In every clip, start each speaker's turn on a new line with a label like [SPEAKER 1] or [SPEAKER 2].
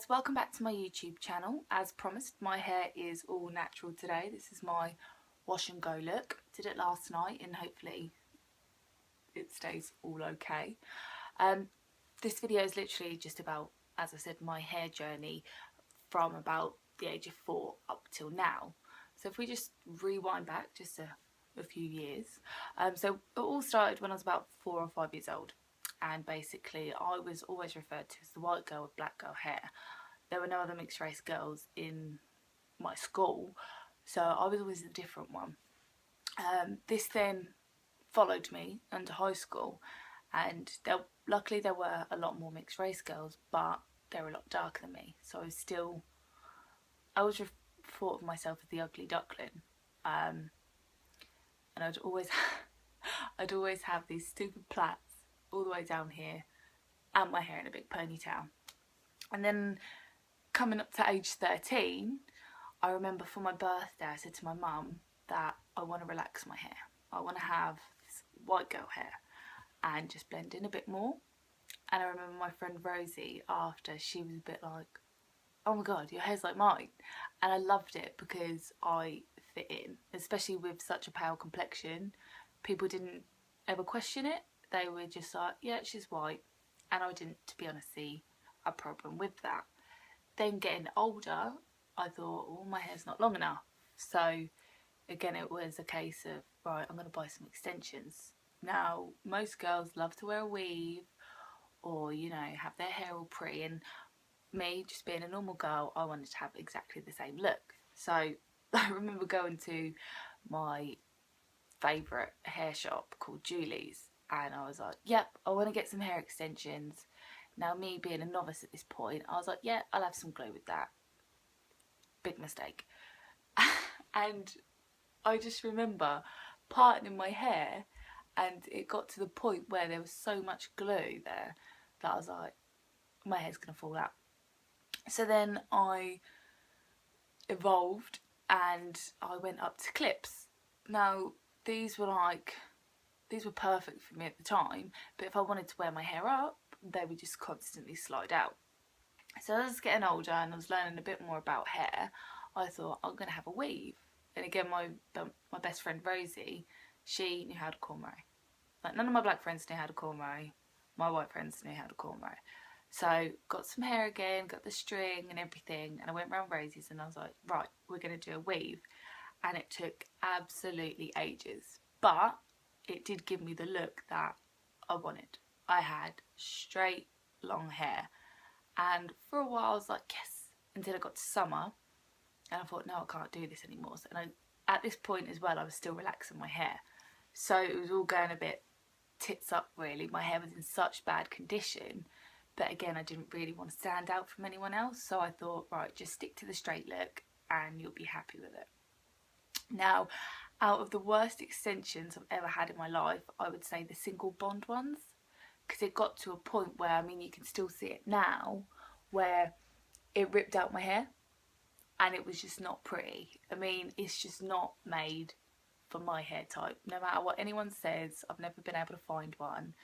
[SPEAKER 1] welcome back to my YouTube channel. As promised, my hair is all natural today. This is my wash and go look. Did it last night and hopefully it stays all okay. This video is literally just about, as I said, my hair journey from about the age of 4 up till now. So if we just rewind back just a few years. So it all started when I was about 4 or 5 years old. And basically I was always referred to as the white girl with black girl hair. There were no other mixed race girls in my school, so I was always the different one. This then followed me into high school, and luckily there were a lot more mixed race girls, but they were a lot darker than me, so I was thought of myself as the ugly duckling. And I'd always have these stupid plaits all the way down here and my hair in a big ponytail. And then coming up to age 13, I remember for my birthday I said to my mum that I want to relax my hair. I want to have this white girl hair and just blend in a bit more. And I remember my friend Rosie, after, she was a bit like, oh my god, your hair's like mine. And I loved it because I fit in, especially with such a pale complexion. People didn't ever question it. They were just like, yeah, she's white. And I didn't, to be honest, see a problem with that. Then getting older, I thought, oh, my hair's not long enough. So again, it was a case of, right, I'm going to buy some extensions. Now, most girls love to wear a weave or, you know, have their hair all pretty. And me, just being a normal girl, I wanted to have exactly the same look. So I remember going to my favourite hair shop called Julie's. And I was like, yep, I want to get some hair extensions. Now, me being a novice at this point, I was like, yeah, I'll have some glue with that. Big mistake. And I just remember parting my hair, and it got to the point where there was so much glue there that I was like, my hair's going to fall out. So then I evolved and I went up to clips. Now, these were perfect for me at the time, but if I wanted to wear my hair up, they would just constantly slide out. So as I was getting older and I was learning a bit more about hair, I thought I'm going to have a weave. And again, my best friend Rosie, she knew how to cornrow. Like, none of my black friends knew how to cornrow. My white friends knew how to cornrow. So got some hair again, got the string and everything, and I went round Rosie's and I was like, right, we're going to do a weave. And it took absolutely ages, but it did give me the look that I wanted. I had straight long hair, and for a while I was like, yes, until I got to summer and I thought, no, I can't do this anymore. And at this point as well, I was still relaxing my hair, so it was all going a bit tits up really. My hair was in such bad condition, but again, I didn't really want to stand out from anyone else, so I thought, right, just stick to the straight look and you'll be happy with it. Now, out of the worst extensions I've ever had in my life, I would say the single bond ones, because it got to a point where, I mean, you can still see it now, where it ripped out my hair and it was just not pretty. I mean, it's just not made for my hair type. No matter what anyone says, I've never been able to find one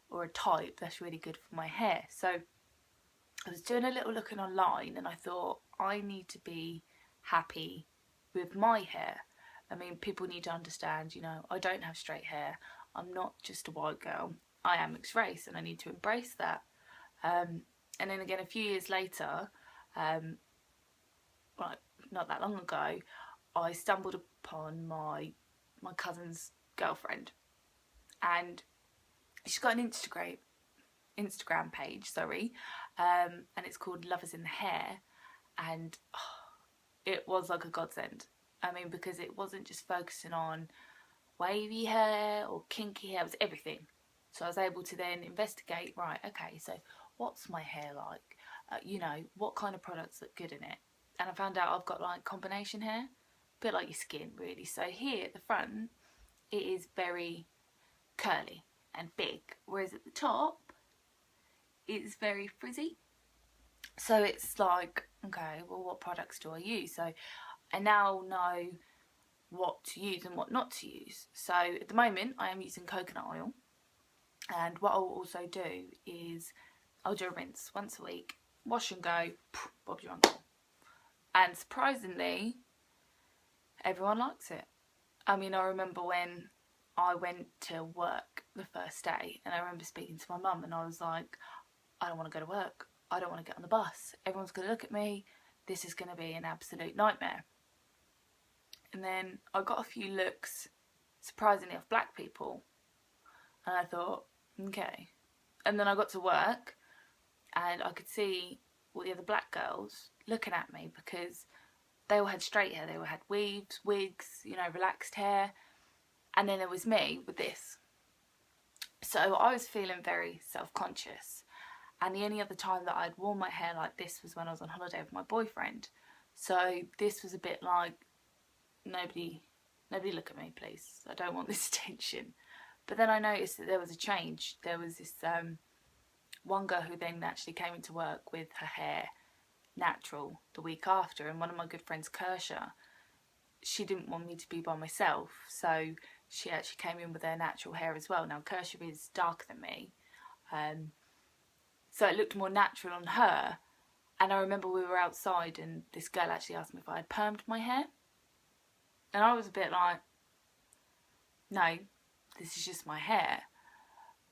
[SPEAKER 1] or a type that's really good for my hair. So I was doing a little looking online and I thought, I need to be happy with my hair. I mean, people need to understand, you know, I don't have straight hair. I'm not just a white girl. I am mixed race and I need to embrace that. And then again, a few years later, well, not that long ago, I stumbled upon my cousin's girlfriend, and she's got an Instagram page, and it's called Lovers in the Hair, and it was like a godsend. I mean, because it wasn't just focusing on wavy hair or kinky hair, it was everything. So I was able to then investigate, right, okay, so what's my hair like? You know, what kind of products look good in it? And I found out I've got like combination hair, a bit like your skin really. So here at the front, it is very curly and big, whereas at the top, it's very frizzy. So it's like, okay, well, what products do I use? So I now know what to use and what not to use. So at the moment I am using coconut oil, and what I'll also do is I'll do a rinse once a week wash and go, Bob's your uncle. And surprisingly, everyone likes it. I mean, I remember when I went to work the first day, and I remember speaking to my mum, and I was like, I don't want to go to work. I don't want to get on the bus. Everyone's going to look at me. This is going to be an absolute nightmare. And then I got a few looks, surprisingly, of black people. And I thought, okay. And then I got to work, and I could see all the other black girls looking at me because they all had straight hair. They all had weaves, wigs, you know, relaxed hair. And then there was me with this. So I was feeling very self-conscious. And the only other time that I'd worn my hair like this was when I was on holiday with my boyfriend. So this was a bit like, nobody look at me, please. I don't want this attention. But then I noticed that there was a change. There was this one girl who then actually came into work with her hair natural the week after. And one of my good friends, Kersha, she didn't want me to be by myself. So she actually came in with her natural hair as well. Now, Kersha is darker than me. So it looked more natural on her. And I remember we were outside and this girl actually asked me if I had permed my hair. And I was a bit like, no, this is just my hair.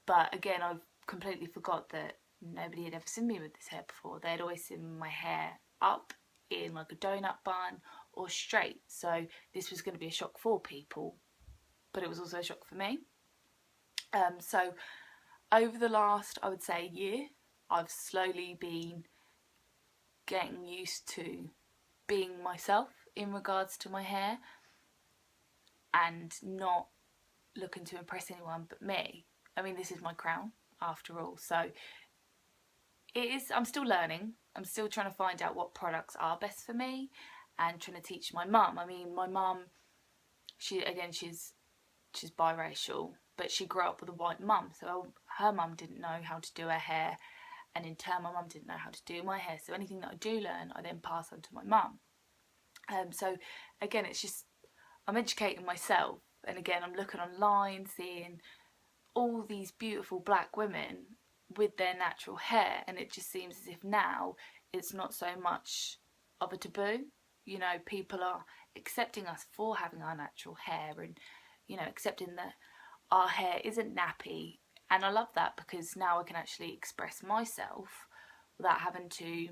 [SPEAKER 1] But again, I completely forgot that nobody had ever seen me with this hair before. They'd always seen my hair up in like a donut bun or straight. So this was going to be a shock for people, but it was also a shock for me. So over the last, I would say, year, I've slowly been getting used to being myself in regards to my hair and not looking to impress anyone but me. I mean, this is my crown after all, so I'm still learning. I'm still trying to find out what products are best for me and trying to teach my mum. I mean, my mum, she's biracial, but she grew up with a white mum, so her mum didn't know how to do her hair, and in turn my mum didn't know how to do my hair. So anything that I do learn, I then pass on to my mum. So again, it's just, I'm educating myself, and again, I'm looking online, seeing all these beautiful black women with their natural hair, and it just seems as if now it's not so much of a taboo. You know, people are accepting us for having our natural hair, and, you know, accepting that our hair isn't nappy. And I love that because now I can actually express myself without having to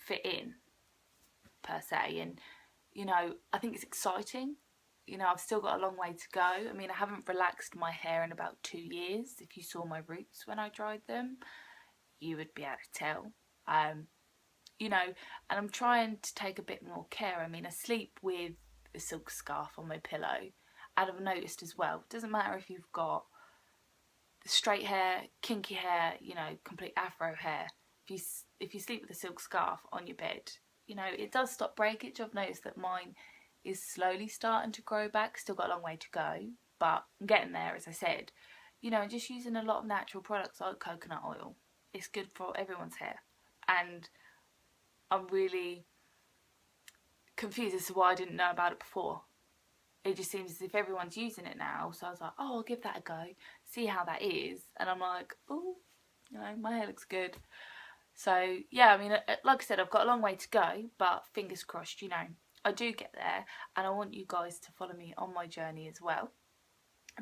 [SPEAKER 1] fit in, per se. And, you know, I think it's exciting. You know, I've still got a long way to go. I mean, I haven't relaxed my hair in about 2 years. If you saw my roots when I dried them, you would be able to tell. You know, and I'm trying to take a bit more care. I mean, I sleep with a silk scarf on my pillow. And I've noticed as well, it doesn't matter if you've got straight hair, kinky hair, you know, complete afro hair. If you sleep with a silk scarf on your bed, you know, it does stop breakage. I've noticed that mine is slowly starting to grow back. Still got a long way to go, but I'm getting there, as I said. You know, just using a lot of natural products like coconut oil. It's good for everyone's hair. And I'm really confused as to why I didn't know about it before. It just seems as if everyone's using it now. So I was like, oh, I'll give that a go, see how that is. And I'm like, oh, you know, my hair looks good. So yeah, I mean, like I said, I've got a long way to go, but fingers crossed, you know, I do get there, and I want you guys to follow me on my journey as well.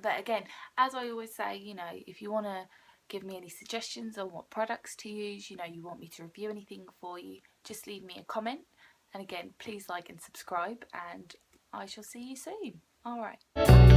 [SPEAKER 1] But again, as I always say, you know, if you want to give me any suggestions on what products to use, you know, you want me to review anything for you, just leave me a comment. And again, please like and subscribe, and I shall see you soon. All right.